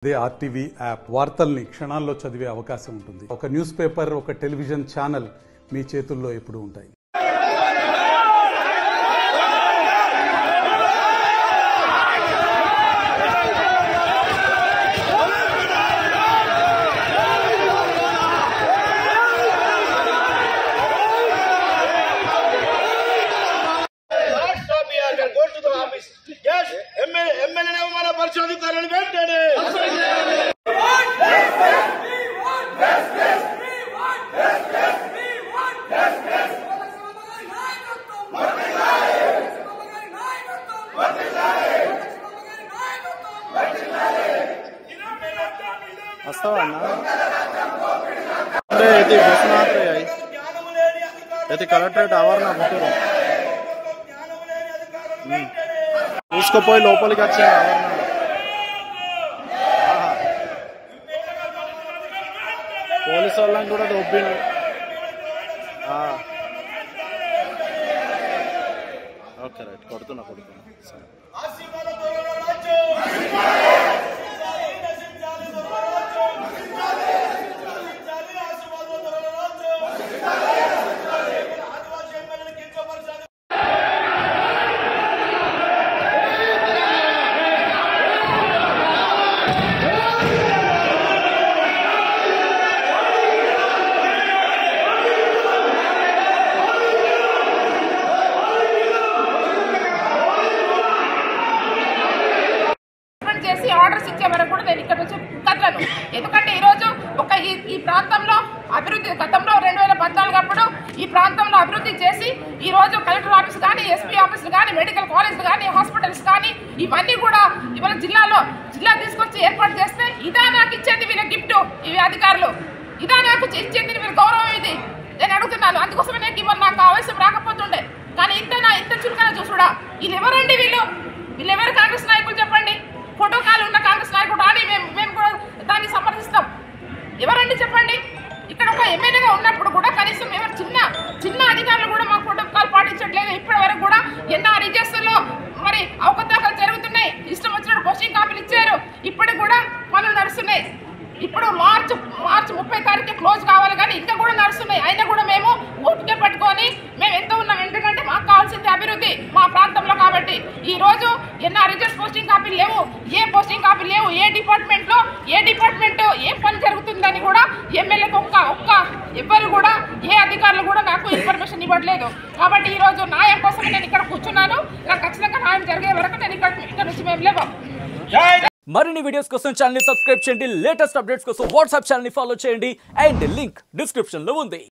అదే RTV app వార్తల్ని క్షణాల్లో చదివే అవకాశం ఉంటుంది. ఒక న్యూస్ పేపర్, ఒక టెలివిజన్ ఛానల్ మీ చేతుల్లో ఎప్పుడూ ఉంటాయి. कलेक्टरेट आवर उसको लोपल की अच्छे పోలీసు వాళ్ళని కూడా దొబ్బిండు. ఓకే రైట్ కొడుతున్నా సరే. ఆర్డర్స్ ఇచ్చే వరకు కూడా నేను ఇక్కడ నుంచి కదలను. ఎందుకంటే ఈరోజు ఈ ప్రాంతంలో అభివృద్ధి గతంలో 2014 అప్పుడు ఈ ప్రాంతంలో అభివృద్ధి చేసి ఈరోజు కలెక్టర్ ఆఫీస్ కానీ, ఎస్పీ ఆఫీసులు కానీ, మెడికల్ కాలేజ్లు కానీ, హాస్పిటల్స్ కానీ ఇవన్నీ కూడా ఇవాళ జిల్లా తీసుకొచ్చి ఏర్పాటు చేస్తే ఇదా నాకు ఇచ్చేది వీళ్ళ గిఫ్ట్, ఇవి అధికారులు ఇదా నాకు ఇచ్చేది వీళ్ళ గౌరవం, ఇది నేను అడుగుతున్నాను. అందుకోసమే నాకు ఇవాళ నాకు ఆవేశం రాకపోతుండే. కానీ ఇంత చురుకైన చూసుడా వీళ్ళు ఎవరండి? వీళ్ళు ఎవరు కాంగ్రెస్ నాయకులు చెప్పండి? ఫోటోకాలు ఉన్న కాంగ్రెస్ నాయకుడు అని మేము కూడా దాన్ని సమర్థిస్తాం. ఎవరండి చెప్పండి? ఇక్కడ ఒక ఎమ్మెల్యేగా ఉన్నప్పుడు కూడా కనీసం ఎవరు చిన్న అధికారులు కూడా మాకు ఫోటోకాలు పాటించట్లేదు. ఇప్పటి వరకు కూడా ఎన్ఆర్ఈజెస్లో మరి అవకతవకలు జరుగుతున్నాయి. ఇష్టం వచ్చినట్టు పోస్టింగ్ కాపీలు ఇచ్చారు. ఇప్పుడు కూడా పనులు నడుస్తున్నాయి. ఇప్పుడు మార్చి 30 తారీఖు క్లోజ్ కావాలి కానీ ఇంకా కూడా నడుస్తున్నాయి. అయినా కూడా మేము ఓపిక పట్టుకొని మేము ఎంత ఉన్నాం. ఎందుకంటే మాకు కావాల్సింది అభివృద్ధి మా ప్రాంతంలో. కాబట్టి ఈ రోజు ఎన్ఆర్ఈజెస్ పోస్టింగ్ కాపీలు లేవు, ఏ పోస్టింగ్ కాపీలు లేవు. ఏ డిపార్ట్మెంట్ ఏం పని జరుగుతుందని కూడా ఎమ్మెల్యేకి ఒక్క ఎవ్వరు కూడా ఏ అధికారులు కూడా నాకు ఇన్ఫర్మేషన్ ఇవ్వట్లేదు. కాబట్టి ఈ రోజు న్యాయం కోసం నేను ఇక్కడ కూర్చున్నాను. నాకు ఖచ్చితంగా న్యాయం జరిగే వరకు నేను ఇక్కడ నుంచి మేము లేవు. మరిన్ని వీడియోస్ కోసం ఛానల్ ని సబ్స్క్రైబ్ చేయండి. లేటెస్ట్ అప్డేట్స్ కోసం వాట్సాప్ ఛానల్ ని ఫాలో చేయండి. అండ్ లింక్ డిస్క్రిప్షన్ లో ఉంది.